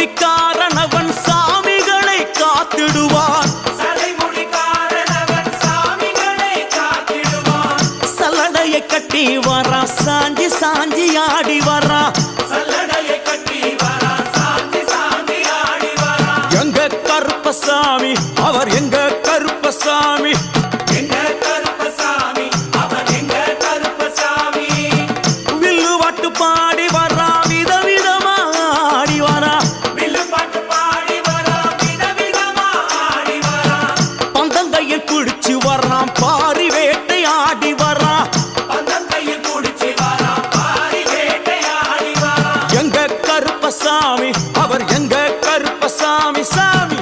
சடைமுடிக்காரனவன் சாமிகளை காத்திடுவான் சல்லடையை கட்டி வரா சாஞ்சி சாஞ்சி ஆடி வரா எங்க கருப்பசாமி அவர் எங்க கருப்பசாமி வில்லு பாட்டு பாடி வரா விதவிதமா ஆடி வரா பந்தங்கையில் குடிச்சு வர்றான் பாரி வேட்டை ஆடி வரா எங்க கருப்பசாமி அவர் எங்க கருப்பசாமி சாமி